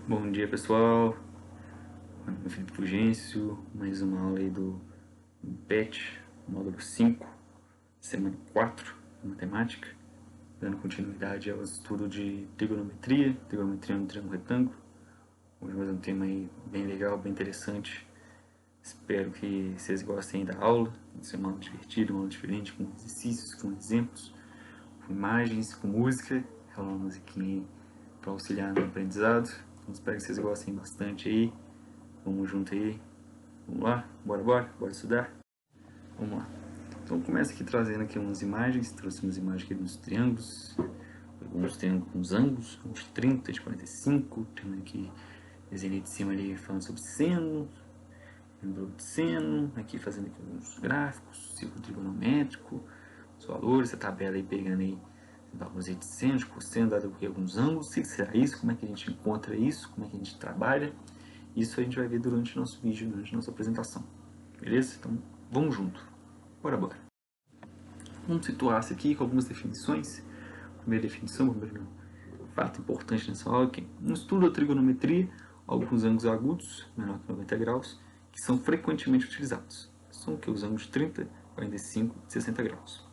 Bom dia, pessoal. Meu nome é Felipe Fulgêncio, mais uma aula aí do PET, módulo 5, semana 4, de matemática, dando continuidade ao estudo de trigonometria no triângulo retângulo. Hoje mais um tema aí bem legal, bem interessante. Espero que vocês gostem da aula. Vai ser uma aula divertida, uma aula diferente, com exercícios, com exemplos, com imagens, com música. É uma musiquinha para auxiliar no aprendizado. Então espero que vocês gostem bastante aí. Vamos junto aí. Vamos lá? Bora estudar? Vamos lá. Então começa aqui trazendo aqui umas imagens. Trouxe umas imagens aqui dos triângulos. Alguns triângulos com os ângulos, uns 30, de 45. Tem aqui desenho de cima ali falando sobre seno, ângulo de seno. Aqui fazendo aqui uns gráficos, círculo trigonométrico, os valores, a tabela aí pegando aí valores de seno, de cosseno, dado aqui alguns ângulos. O que será isso? Como é que a gente encontra isso? Como é que a gente trabalha? Isso a gente vai ver durante o nosso vídeo, durante a nossa apresentação. Beleza? Então, vamos junto. Bora. Vamos situar-se aqui com algumas definições. Primeira definição, primeiro fato importante nessa aula, que no estudo da trigonometria, alguns ângulos agudos, menor que 90 graus, que são frequentemente utilizados. São os ângulos de 30, 45 e 60 graus.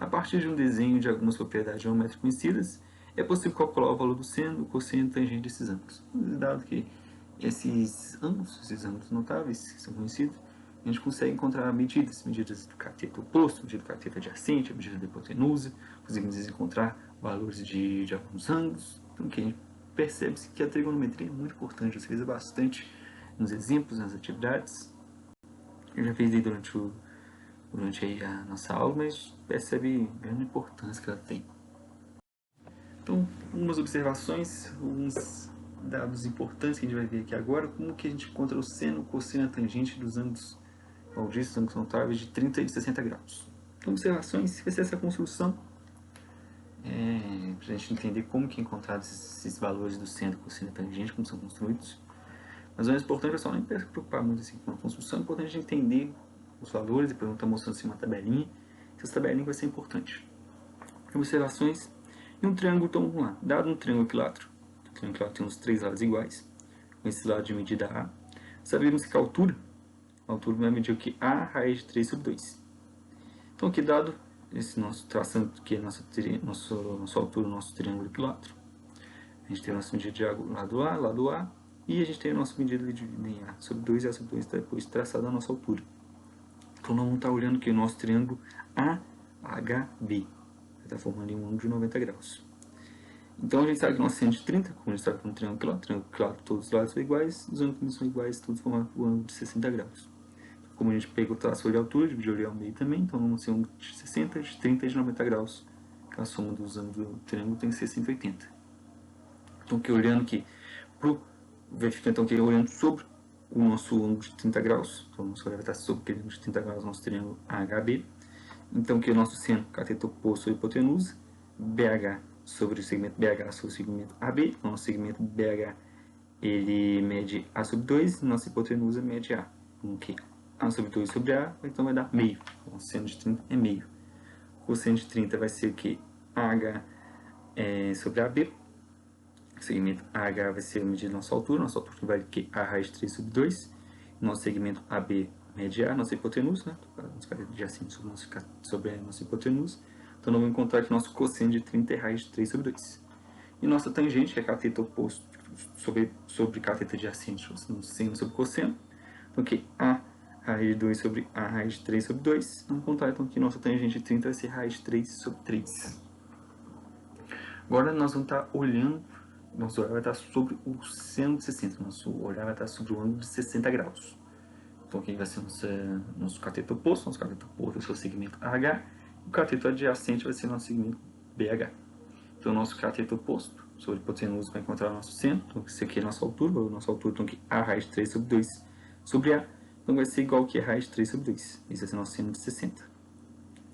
A partir de um desenho de algumas propriedades geométricas conhecidas, é possível calcular o valor do seno, cosseno e tangente desses ângulos. Dado que esses ângulos notáveis, que são conhecidos, a gente consegue encontrar medidas do cateto oposto, medida do cateto adjacente, a medida da hipotenusa, conseguimos encontrar valores de alguns ângulos. Então, que a gente percebe que a trigonometria é muito importante, utiliza bastante nos exemplos, nas atividades. Eu já fiz aí durante aí a nossa aula, mas percebe a grande importância que ela tem. Então, algumas observações, alguns dados importantes que a gente vai ver aqui agora, como que a gente encontra o seno, cosseno e a tangente dos ângulos malditos, ângulos notáveis de 30 e 60 graus. Então, observações, vai ser essa construção, para a gente entender como que é encontrado esses valores do seno, cosseno e tangente, como são construídos. Mas o mais importante, pessoal, não é se preocupar muito assim, com a construção, é importante a gente entender os valores, depois eu vou estar mostrando assim, uma tabelinha, essa tabelinha vai ser importante. Observações e um triângulo, então vamos lá, dado um triângulo equilátero, o triângulo equilátero tem uns 3 lados iguais, com esse lado de medida A, sabemos que a altura vai medir o que? A raiz de 3 sobre 2. Então aqui dado esse nosso traçando que é nossa altura, nosso triângulo equilátero, a gente tem a nossa medida de lado A, e a gente tem a nossa medida de A sobre 2, e A sobre 2 está depois traçada a nossa altura. Então nós vamos estar olhando aqui o nosso triângulo AHB, que está formando um ângulo de 90 graus. Então a gente sabe que nosso seno de 30, como a gente sabe que é um triângulo equilátero, todos os lados são iguais, os ângulos são iguais, todos formando um ângulo de 60 graus. Como a gente pega o traço de altura, dividiu ali ao meio também, então vamos ter um de 60, de 30 e de 90 graus, que a soma dos ângulos do triângulo tem que ser 180. Então aqui olhando aqui, verificando então aqui olhando sobre o nosso ângulo de 30 graus, então o nosso olhar vai estar sobre aquele ângulo de 30 graus, nosso triângulo AHB. Então aqui o nosso seno, cateto oposto sobre hipotenusa, BH sobre o segmento BH sobre o segmento AB, o nosso segmento BH ele mede A sobre 2, nossa hipotenusa mede A. Okay. A sobre 2 sobre A, então vai dar meio. O seno de 30 é meio. O seno de 30 vai ser o que? AH sobre AB. O segmento AH vai ser a medida da nossa altura vai que A raiz de 3 sobre 2. Nosso segmento AB mede A, nossa hipotenusa, né? Nosso cateto adjacente sobre a nossa hipotenusa. Então nós vamos encontrar que nosso cosseno de 30 é raiz de 3 sobre 2. E nossa tangente, que é cateto oposto sobre cateto adjacente, seno sobre cosseno. Então aqui A raiz de 2 sobre A raiz de 3 sobre 2. Vamos encontrar então que nossa tangente de 30 vai ser raiz de 3 sobre 3. Agora nós vamos estar olhando, nosso olhar vai estar sobre o seno de 60, nosso olhar vai estar sobre o ângulo de 60 graus. Então aqui vai ser nosso cateto oposto vai ser o segmento AH, e o cateto adjacente vai ser o nosso segmento BH. Então o nosso cateto oposto sobre hipotenusa vai encontrar o nosso seno, então isso aqui é a nossa altura, então aqui A raiz de 3 sobre 2 sobre A, então vai ser igual que a raiz de 3 sobre 2, esse vai ser o nosso seno de 60.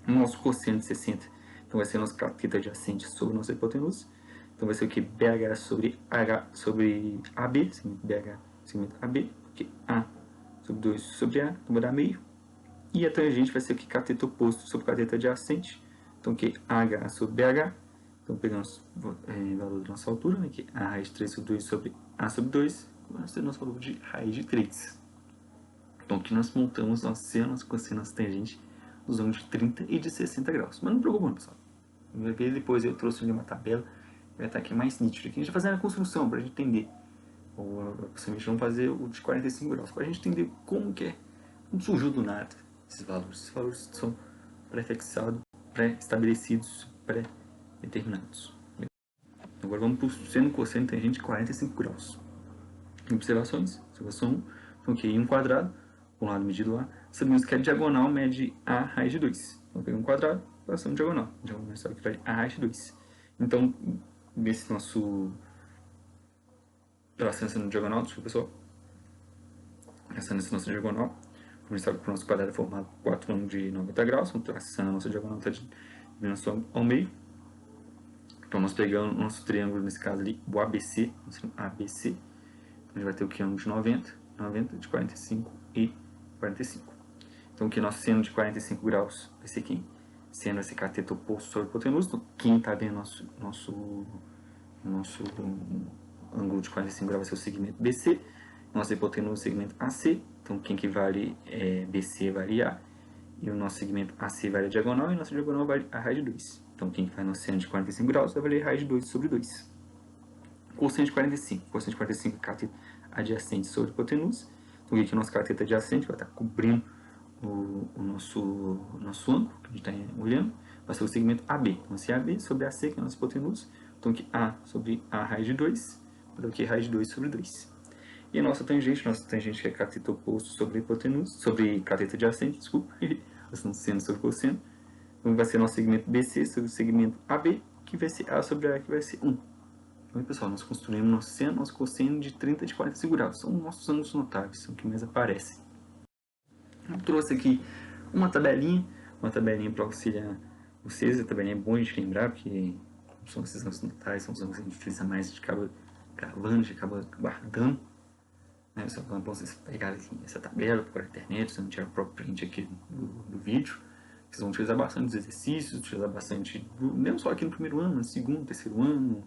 O nosso cosseno de 60, então vai ser o nosso cateto adjacente sobre a nossa hipotenusa, então vai ser o que? BH sobre AB, segmento BH, segmento AB, porque A sobre 2 sobre A, então vai dar meio. E a tangente vai ser o que? Cateto oposto sobre cateto adjacente, então que AH sobre BH, Então pegamos o valor da nossa altura, né, que é a raiz de 3 sobre 2 sobre a sobre 2, vai ser o nosso valor de raiz de 3. Então aqui nós montamos nosso seno, nosso cosseno, nossa tangente, dos ângulos de 30 e de 60 graus. Mas não preocupa, pessoal. Depois eu trouxe uma tabela, vai estar aqui mais nítido. Aqui a gente vai fazer a construção para a gente entender. Ou possivelmente vamos fazer o de 45 graus, para a gente entender como que é, como surgiu do nada esses valores. Esses valores são pré-fixados, pré-estabelecidos, pré-determinados. Agora vamos para o seno, cosseno, tangente de 45 graus. Observações. Observação 1. Então aqui um quadrado, um lado medido lá. Sabemos que a diagonal mede a raiz de 2. Então eu pego um quadrado, passamos diagonal. A diagonal sabe que vai a raiz de 2. Então, nesse nosso... traçando no diagonal, desculpa pessoal. Traçando esse nosso diagonal. A gente sabe que o nosso quadrado é formado por 4 ângulos de 90 graus. Então traçando a nossa diagonal está dimensionando ao meio. Então nós pegamos o nosso triângulo, nesse caso ali, o ABC. ABC. Então a gente vai ter o que? Ângulo de 90. 90, de 45 e 45. Então aqui nosso seno de 45 graus vai ser quem? Seno vai ser cateto oposto sobre hipotenusa. Então quem está vendo nosso ângulo de 45 graus vai ser o segmento BC. Nossa hipotenusa é o segmento AC. Então quem que vale é BC vale A. E o nosso segmento AC vale a diagonal e nossa diagonal vale a raiz de 2. Então quem que vai no seno de 45 graus vai valer raiz de 2 sobre 2. Cosseno de 45. Cosseno de 45 é cateto adjacente sobre hipotenusa. Então aqui o nosso cateto adjacente vai estar cobrindo o nosso ângulo, que a gente está olhando, vai ser o segmento AB. Então esse AB sobre AC, que é a nossa hipotenusa. Então aqui A sobre A raiz de 2, vai aqui raiz de 2 sobre 2. E a nossa tangente que é cateto oposto sobre hipotenusa, sobre cateto adjacente, desculpa, nós seno sobre cosseno. Então vai ser nosso segmento BC sobre o segmento AB, que vai ser A sobre A, que vai ser 1. Então, pessoal, nós construímos nosso seno, nosso cosseno de 30 e de 45 graus. São nossos ângulos notáveis, são os que mais aparecem. Eu trouxe aqui uma tabelinha para auxiliar vocês. A tabelinha é boa a gente lembrar, porque são esses ângulos notáveis, são os ângulos que a gente utiliza mais, a gente acaba gravando, a gente acaba guardando. Né? Só é bom vocês pegarem assim, essa tabela por internet, vocês vão tirar o próprio print aqui do vídeo. Vocês vão utilizar bastante os exercícios, utilizar bastante, não só aqui no primeiro ano, no segundo, terceiro ano,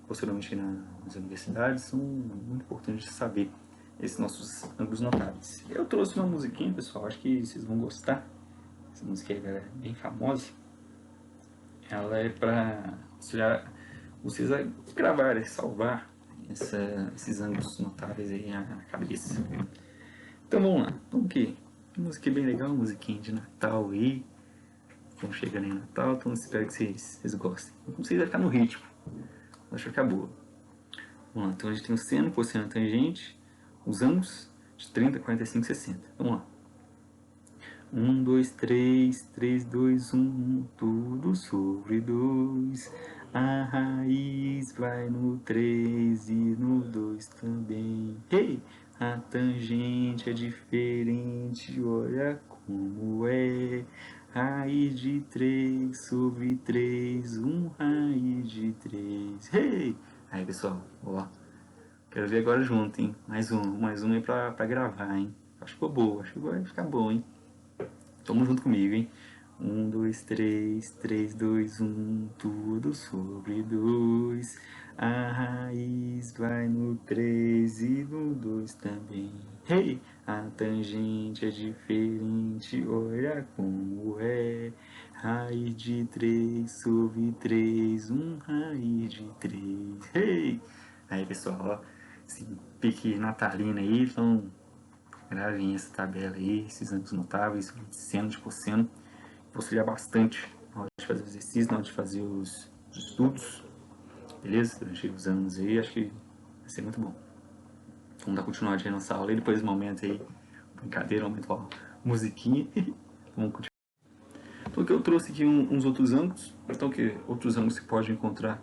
posteriormente nas universidades, são muito importantes de saber esses nossos ângulos notáveis. Eu trouxe uma musiquinha, pessoal, acho que vocês vão gostar. Essa música é bem famosa. Ela é para auxiliar vocês a gravar, a salvar esses ângulos notáveis aí na cabeça. Então vamos lá. Então aqui, uma música bem legal, uma musiquinha de Natal aí. Estamos chegando em Natal, então espero que vocês gostem. Não precisa ficar no ritmo. Acho que acabou. Vamos lá, então a gente tem o seno, cosseno, tangente, os ângulos de 30, 45 e 60. Vamos lá. 1, 2, 3, 3, 2, 1, tudo sobre 2. A raiz vai no 3 e no 2 também. Hey! A tangente é diferente, olha como é. Raiz de 3 sobre 3, 1 raiz de 3. Hey! Aí, pessoal, ó. Quero ver agora junto, hein? Mais um aí pra gravar, hein? Acho que ficou boa, acho que vai ficar bom, hein? Tamo junto comigo, hein? 1, 2, 3, 3, 2, 1, tudo sobre 2. A raiz vai no 3 e no 2 também. Hey! A tangente é diferente, olha como é. Raiz de 3 sobre 3, 1 raiz de 3. Hey! Aí, pessoal, ó, esse pique natalino aí, então gravem essa tabela aí, esses ângulos notáveis, de seno, de cosseno. Vou auxiliar bastante na hora de fazer os exercícios, na hora de fazer os estudos, beleza? Durante os anos aí, acho que vai ser muito bom. Vamos dar continuidade aí na nossa aula e depois do momento aí, brincadeira, aumento a musiquinha. Vamos continuar. Então aqui eu trouxe aqui uns outros ângulos, então que outros ângulos que pode encontrar,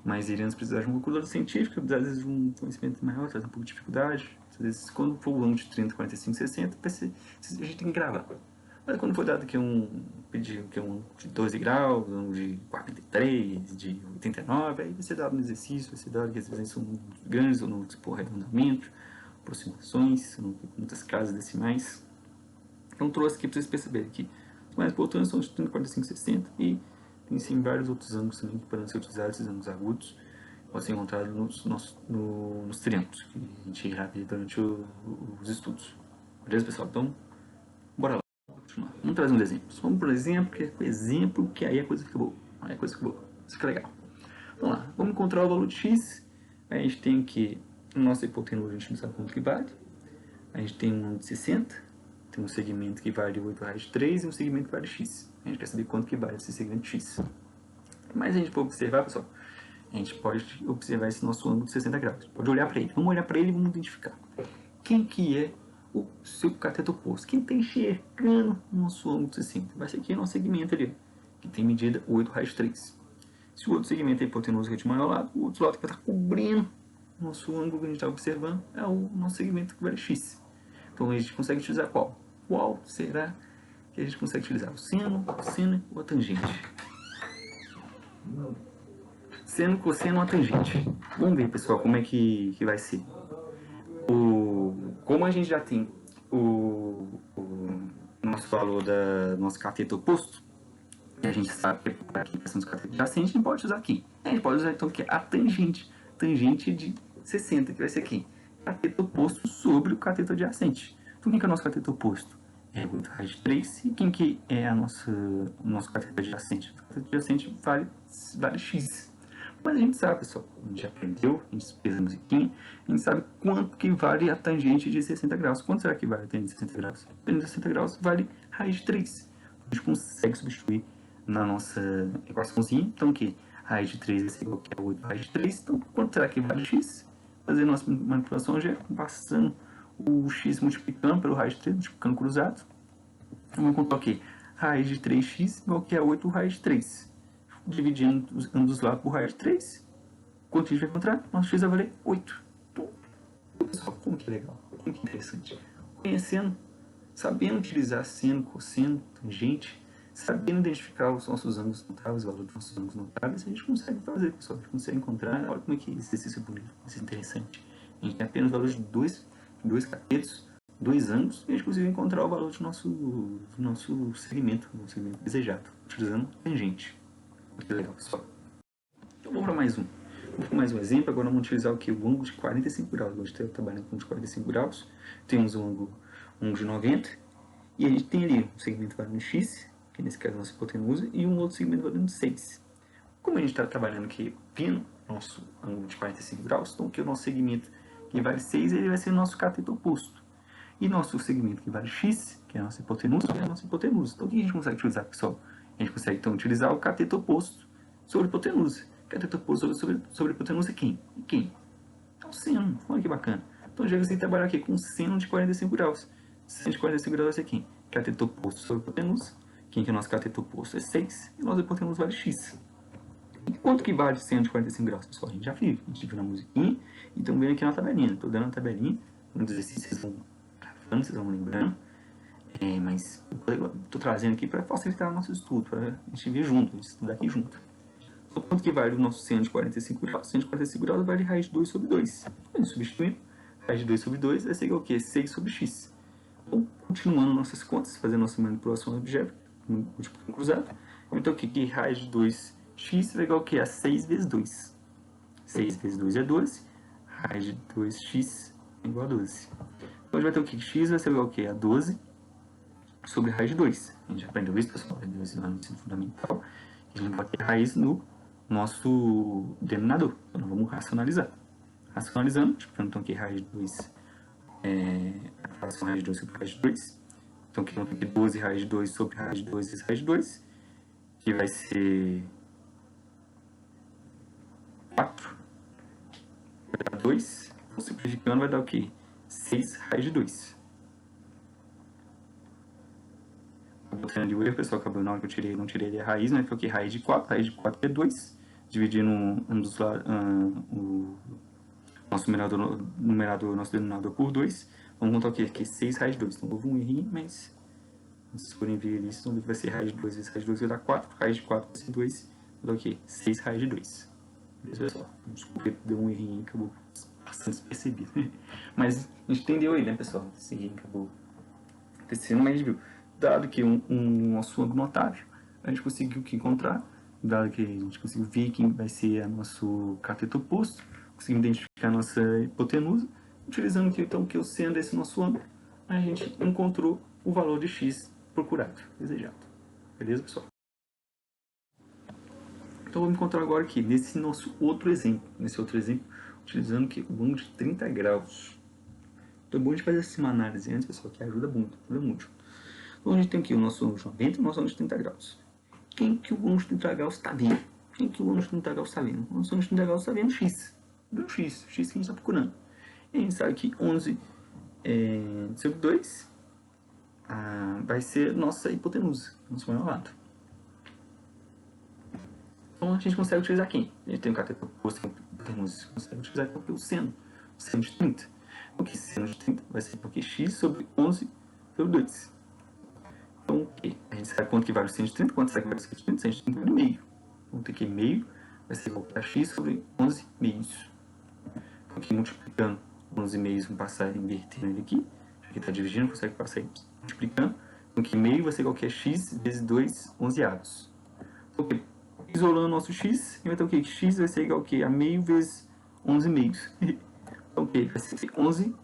mas iremos precisar de uma calculadora científica, às vezes de um conhecimento maior, traz um pouco de dificuldade. Às vezes, quando for o ângulo de 30, 45, 60, a gente tem que gravar. Mas quando for dado que pedir que um de 12 graus, um de 43, de 89, aí vai ser dado no exercício, vai ser dado que as vezes são grandes, ou não por arredondamento, aproximações, muitas casas decimais. Então trouxe aqui para vocês perceberem que os mais importantes são os de 30, 45, 60 e tem sim vários outros ângulos também que podem ser utilizados, esses ângulos agudos, podem ser encontrados nos triângulos, que a gente irá ver durante os estudos. Beleza, pessoal? Então, bora lá. Continuar. Vamos trazer uns exemplos. Vamos por exemplo, que aí a coisa fica boa. Aí a coisa fica boa. Isso fica legal. Vamos lá. Vamos encontrar o valor de x. A gente tem aqui, no nosso hipotenusa, a gente não sabe quanto que vale. A gente tem um ângulo de 60. Tem um segmento que vale 8 raios de 3 e um segmento que vale x. A gente quer saber quanto que vale esse segmento x. Mas a gente pode observar, pessoal, a gente pode observar esse nosso ângulo de 60 graus. Pode olhar para ele. Vamos olhar para ele e vamos identificar. Quem que é o seu cateto oposto? Quem está enxergando o nosso ângulo de 60? Vai ser aqui o nosso segmento ali, que tem medida 8 raios de 3. Se o outro segmento é hipotenusa que é de maior lado, o outro lado que vai estar cobrindo o nosso ângulo que a gente está observando é o nosso segmento que vale x. Então a gente consegue utilizar qual? Qual será que a gente consegue utilizar? O seno, cosseno ou a tangente? Seno, cosseno ou a tangente? Vamos ver, pessoal, como é que vai ser. Como a gente já tem o nosso valor do nosso cateto oposto, e a gente sabe que aqui a questão dos catetos adjacentes, a gente pode usar aqui. A gente pode usar então que a tangente de 60, que vai ser aqui. Cateto oposto sobre o cateto adjacente. Então, quem que é o nosso cateto oposto? É 8 raios de 3. E quem que é o nosso cateto adjacente? O cateto adjacente vale x. Mas a gente sabe, pessoal, a gente já aprendeu, a gente fez a musiquinha, a gente sabe quanto que vale a tangente de 60 graus. Quanto será que vale a tangente de 60 graus? A tangente de 60 graus vale raiz de 3. A gente consegue substituir na nossa equaçãozinha. Então, o que? Raiz de 3 vai ser igual a 8 raiz de 3. Então, quanto será que vale x? Fazer nossa manipulação já passando o x multiplicando pelo raiz de 3, multiplicando cruzado. Então, vamos contar o que? Raiz de 3x igual a 8 raiz de 3. Dividindo ambos os lados por raiz de 3. Quanto a gente vai encontrar? Nosso x vai valer 8. Então, pessoal, como que legal, como que interessante. Conhecendo, sabendo utilizar seno, cosseno, tangente, sabendo identificar os nossos ângulos notáveis, o valor dos nossos ângulos notáveis, a gente consegue fazer, pessoal. A gente consegue encontrar. Olha como é que esse exercício é bonito, isso é interessante. A gente tem apenas o valor de dois catetos, 2 ângulos, e a gente consegue encontrar o valor do nosso segmento desejado, utilizando tangente. Muito legal, pessoal. Então vamos para mais um. Vamos para mais um exemplo. Agora vamos utilizar o que? O ângulo de 45 graus. Hoje estou trabalhando com de 45 graus. Temos um ângulo de 90. E a gente tem ali um segmento valendo x, que nesse caso é a nossa hipotenusa, e um outro segmento valendo 6. Como a gente está trabalhando aqui pino, nosso ângulo de 45 graus, então aqui o nosso segmento que vale 6, ele vai ser o nosso cateto oposto. E nosso segmento que vale x, que é a nossa hipotenusa, é a nossa hipotenusa. Então o que a gente consegue utilizar, pessoal? A gente consegue então utilizar o cateto oposto sobre a hipotenusa. Cateto oposto sobre a hipotenusa é quem? É o seno. Olha que bacana. Então já consegui trabalhar aqui com seno de 45 graus. Seno de 45 graus vai ser quem? Cateto oposto sobre a hipotenusa. Quem que é o nosso cateto oposto? É 6. E o nosso hipotenusa vale x. E quanto que vale seno de 45 graus, pessoal? A gente viu na musiquinha e estamos vendo aqui na tabelinha. Estou dando a tabelinha. No exercício vocês vão gravando, vocês vão lembrando. Mas estou trazendo aqui para facilitar o nosso estudo, para a gente ver junto, a gente estudar aqui junto. Então, quanto que vale o nosso seno de 45 graus? Seno de 45 graus vale raiz de 2 sobre 2. Então, substituindo, raiz de 2 sobre 2 vai ser igual ao quê? 6 sobre x. Então, continuando nossas contas, fazendo nossa manipulação algébrica, múltiplo cruzado. Então, aqui, que raiz de 2x vai igual ao quê? A 6 vezes 2. 6 vezes 2 é 12. Raiz de 2x é igual a 12. Então, a gente vai ter o que? X vai ser igual ao quê? A 12 sobre raiz de 2. A gente aprendeu isso, pessoal, lá no ensino fundamental. A gente vai ter raiz no nosso denominador. Então, vamos racionalizar. Racionalizando, então aqui raiz de 2 a fração raiz de 2 sobre raiz de 2. Então aqui vamos ter 12 raiz de 2 sobre raiz de 2 vezes raiz de 2, que vai ser 4 vai dar 2. Simplificando vai dar o quê? 6 raiz de 2. Botando ali o erro, pessoal, acabou na hora que eu tirei, não tirei ali a raiz, né? Foi o que? Raiz de 4 é 2, dividindo ambos o nosso numerador, nosso denominador por 2. Vamos contar o que? Aqui 6 raiz de 2. Então houve um errinho, mas se forem ver ali, vocês vão ver que vai ser raiz de 2 vezes raiz de 2 vai dar 4, raiz de 4 vai ser 2, vai dar o que? 6 raiz de 2. Beleza, pessoal? Desculpa, deu um errinho aí, acabou passando despercebido. Mas a gente entendeu aí, né, pessoal? Esse errinho acabou acontecendo, mas a gente viu. Dado que um nosso ângulo notável, a gente conseguiu que encontrar dado que a gente conseguiu ver quem vai ser o nosso cateto oposto, conseguimos identificar a nossa hipotenusa, utilizando aqui, então, que o seno desse nosso ângulo, a gente encontrou o valor de x procurado, desejado. Beleza, pessoal? Então, vamos encontrar agora aqui, nesse nosso outro exemplo, utilizando aqui o ângulo de 30 graus. Então, é bom a gente fazer essa análise antes, pessoal, que ajuda muito, Então, a gente tem aqui o nosso ângulo de 90 e o nosso ângulo de 30 graus. Quem que o ângulo de 30 graus está vendo? Quem que o ângulo de 30 graus está vendo? O nosso ângulo de 30 graus está vendo x. Do x que a gente está procurando. E a gente sabe que 11 sobre 2 vai ser nossa hipotenusa, nosso maior lado. Então a gente consegue utilizar quem? A gente tem o cateto oposto, que é a hipotenusa. Consegue utilizar o seno de 30. O que seno de 30 vai ser porque x sobre 11 sobre 2. Então, a gente sabe quanto que vale o seno de 30, quanto será que vale o seno de 30? Seno de 30 vale meio. Então, tem que meio vai ser igual a x sobre 11 meios. Então, aqui multiplicando 11 meios, vamos passar invertendo ele aqui. Aqui está dividindo, consegue passar multiplicando. Então, que meio vai ser igual a x vezes 2 onzeados. Então, isolando o nosso x, vai ter o que? X vai ser igual a meio vezes 11 meios. Então, vai ser 11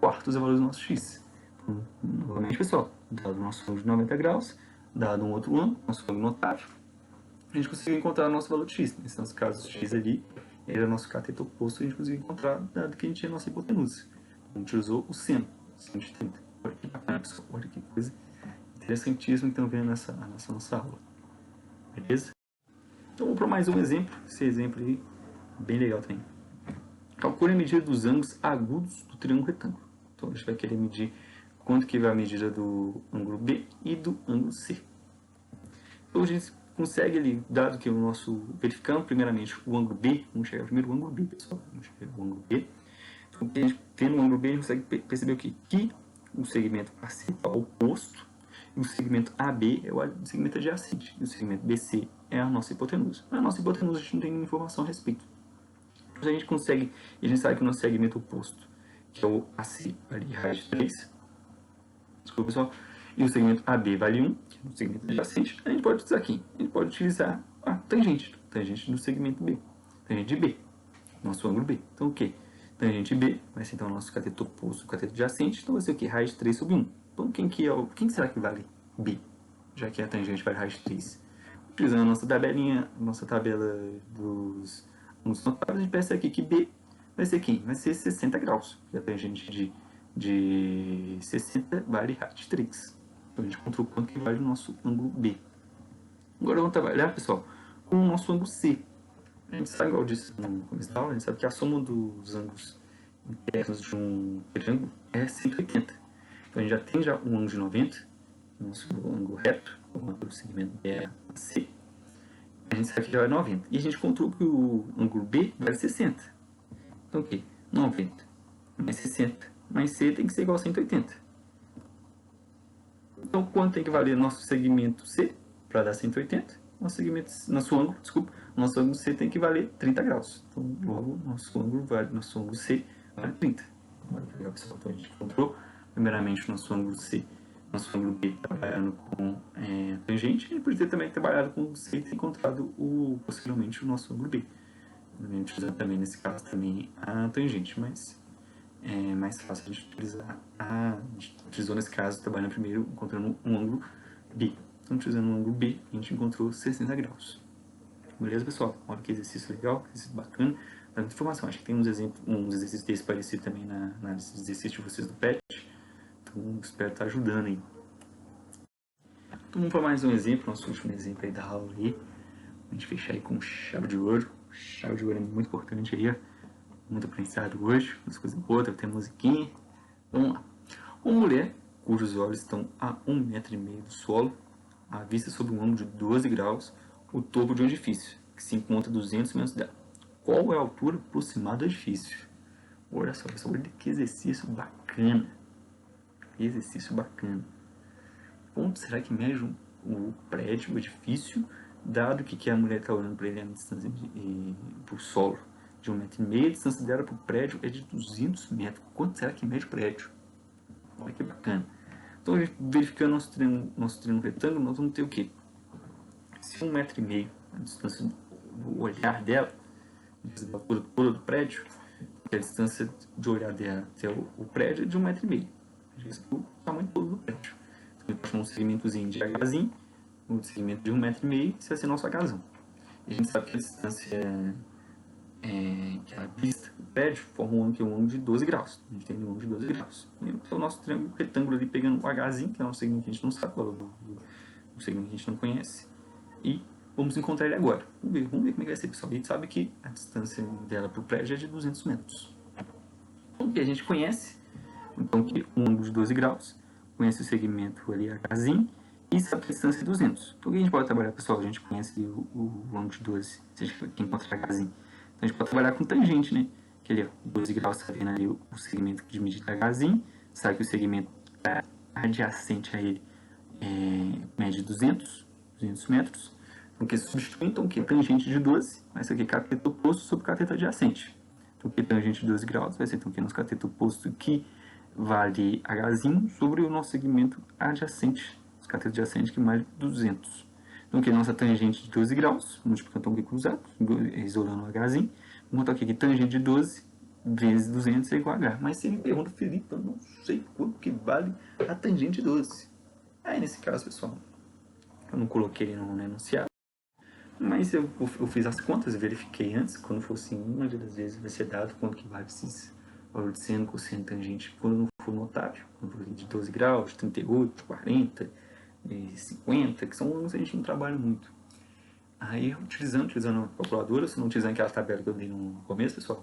quartos é o valor do nosso x. Então, novamente, pessoal, dado o nosso ângulo de 90 graus, dado um outro ângulo, nosso ângulo notável, a gente conseguiu encontrar o nosso valor de x. Nesse nosso caso, x ali era o nosso cateto oposto, a gente conseguiu encontrar, dado que a gente tinha a nossa hipotenusa. A gente usou o seno de 30. Olha que bacana, pessoal. Olha que coisa interessantíssima que estão vendo nessa nossa aula. Beleza? Então, vou para mais um exemplo. Esse exemplo aí, bem legal também. Calcule a medida dos ângulos agudos do triângulo retângulo. Então, a gente vai querer medir quanto que vai a medida do ângulo B e do ângulo C. Então, a gente consegue ali, dado que o nosso, verificando primeiramente o ângulo B, vamos chegar primeiro ao ângulo B, pessoal. Vamos chegar ao ângulo B. Então, a gente tendo o ângulo B, a gente consegue perceber o quê? Que o segmento AC é o oposto, e o segmento AB é o segmento adjacente, e o segmento BC é a nossa hipotenusa. A nossa hipotenusa a gente não tem nenhuma informação a respeito. Então, a gente consegue, e a gente sabe que o nosso segmento oposto, que é o AC, vale raiz de 3. Desculpa, pessoal. E o segmento AB vale 1, que é o segmento adjacente. A gente pode utilizar aqui. A gente pode utilizar a tangente do segmento B. Tangente de B. Nosso ângulo B. Então, o que? Tangente B vai ser então o nosso cateto oposto, o cateto adjacente. Então, vai ser o que? Raiz de 3 sobre 1. Então, quem será que vale B? Já que a tangente vale raiz de 3. Utilizando a nossa tabelinha, nossa tabela dos ângulos notáveis, a gente percebe aqui que B vai ser quem? Vai ser 60 graus. E a tangente de 60 vale raiz de 3. Então, a gente encontrou quanto que vale o nosso ângulo B. Agora, vamos trabalhar, pessoal, com o nosso ângulo C. A gente sabe, igual eu disse no começo da aula, a gente sabe que a soma dos ângulos internos de um triângulo é 180. Então, a gente já tem um ângulo de 90, nosso ângulo reto, o ângulo do segmento BAC. A gente sabe que já é 90. E a gente encontrou que o ângulo B vale 60. Então, o que? 90 mais 60 mais C tem que ser igual a 180. Então, quanto tem que valer nosso segmento C para dar 180? Nosso ângulo C tem que valer 30 graus. Então, logo, nosso ângulo C vale 30. Olha que legal, pessoal. Então, a gente encontrou, primeiramente, nosso ângulo C, nosso ângulo B trabalhando com tangente, e poderia ter também trabalhado com o C e ter encontrado, possivelmente, o nosso ângulo B. A gente utilizando também, nesse caso, também a tangente, mas é mais fácil a gente utilizar a gente utilizou nesse caso, trabalhando primeiro, encontrando um ângulo B. Então, utilizando um ângulo B, a gente encontrou 60 graus. Beleza, pessoal? Olha que exercício legal, que exercício bacana. Dá muita informação. Acho que tem uns exercícios desses parecidos também na análise de exercício de vocês do PET. Então, espero estar ajudando aí. Então, vamos para mais um exemplo, nosso último exemplo aí da aula aí. A gente fechar aí com chave de ouro. Chave de ouro é muito importante aí, ó. Muito aprendizado hoje, umas coisas boas, deve ter musiquinha. Vamos lá. Uma mulher cujos olhos estão a 1,5 metro do solo, à vista sob um ângulo de 12 graus, o topo de um edifício, que se encontra a 200 metros dela. Qual é a altura aproximada do edifício? Olha só, pessoal, olha que exercício bacana. Que exercício bacana. Quanto será que mede o prédio, o edifício, dado que a mulher está olhando para ele a distância para o solo? De 1,5 metro, a distância dela para o prédio é de 200 metros. Quanto será que mede o prédio? Olha que bacana. Então, verificando nosso triângulo retângulo, nós vamos ter o quê? se 1,5 m a distância do olhar dela, da altura do prédio, a distância de olhar dela até o prédio é de 1,5 m. Isso é o tamanho todo do prédio. Então, eu um segmentozinho de Hzinho, um segmento de 1,5 m, isso vai ser nosso Hzão. E a gente sabe que a distância que a vista do prédio forma um ângulo de 12 graus. A gente tem um ângulo de 12 graus. E o nosso triângulo retângulo ali pegando o Hzinho, que é um segmento que a gente não sabe qual é o segmento que a gente não conhece. E vamos encontrar ele agora. Vamos ver como é que vai ser, pessoal. A gente sabe que a distância dela para o prédio é de 200 metros. Então, o que a gente conhece, então, que um ângulo de 12 graus, conhece o segmento ali Hzinho, e sabe que a distância é 200. Então, o que a gente pode trabalhar, pessoal? A gente conhece o ângulo de 12, se a gente encontrar Hzinho. Então, a gente pode trabalhar com tangente, né? Que ali, ó, 12 graus, está vendo ali o segmento de medida Hzinho, sabe que o segmento adjacente a ele mede 200 metros. Então, que substitui, então, que tangente de 12 vai ser o que? Cateto oposto sobre cateto adjacente. Então, que tangente de 12 graus vai ser, então, que nosso cateto oposto que vale Hzinho sobre o nosso segmento adjacente, os catetos adjacentes que mais de 200. Então, que nossa tangente de 12 graus, multiplicando o que cruzado, isolando o Hzinho, vamos botar aqui que tangente de 12 vezes 200 é igual a H. Mas se ele pergunta, Felipe, eu não sei quanto que vale a tangente de 12. Aí, nesse caso, pessoal, eu não coloquei ele no enunciado, mas eu fiz as contas, verifiquei antes, quando fosse uma das vezes vai ser dado quanto que vale esses valores de seno, cosseno, tangente, quando não for notável, quando for de 12 graus, de 38, de 40, de 50, que são números que a gente não trabalha muito. Aí, utilizando a calculadora, se não utilizando aquela tabela que eu dei no começo, pessoal,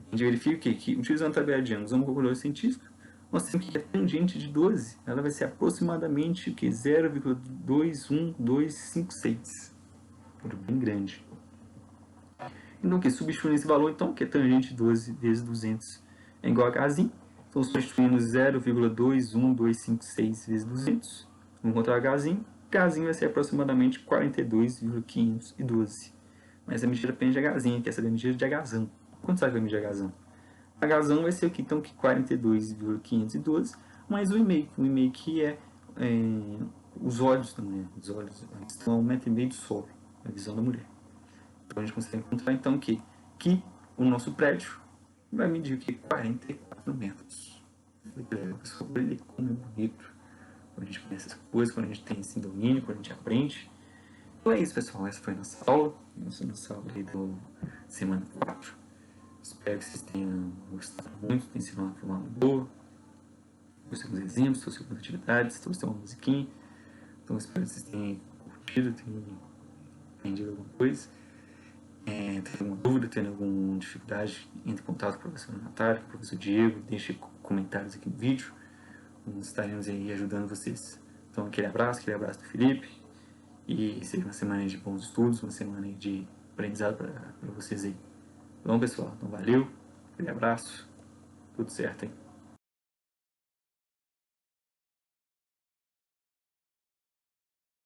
a gente verifica que utilizando a tabela de ângulos, uma calculadora científica, nós temos que a tangente de 12, ela vai ser aproximadamente 0,21256. Bem grande. Então, o que? Substituindo esse valor, então, que é tangente de 12 vezes 200 é igual a Hzinho. Então, substituindo 0,21256 vezes 200, vamos encontrar Hzinho. Hzinho vai ser aproximadamente 42,512. Mas a medida depende de Hzinho, que é essa medida de Hzão. Quanto sabe que é a medida de Hzão? Hzão vai ser o que? Então, que 42,512 mais o e-mail. O e-mail que é os olhos da mulher. Os olhos estão a 1,5 m do solo, a visão da mulher. Então, a gente consegue encontrar, então, que o nosso prédio vai medir o que? 44 metros. Pessoal, olha como é bonito. Quando a gente conhece essas coisas, quando a gente tem esse domínio, quando a gente aprende. Então é isso, pessoal. Essa foi a nossa aula. Nossa aula aí do semana 4. Espero que vocês tenham gostado muito. Tenha sido uma aula boa. Gostei dos exemplos, trouxe algumas atividades, trouxe uma musiquinha. Então, espero que vocês tenham curtido, tenham entendido alguma coisa. Tem alguma dúvida, tem alguma dificuldade, entre em contato com o professor Natália, com o professor Diego, deixe comentários aqui no vídeo, estaremos aí ajudando vocês. Então, aquele abraço do Felipe, e seja uma semana de bons estudos, uma semana de aprendizado para vocês aí. Bom, pessoal, então valeu, aquele abraço, tudo certo, hein?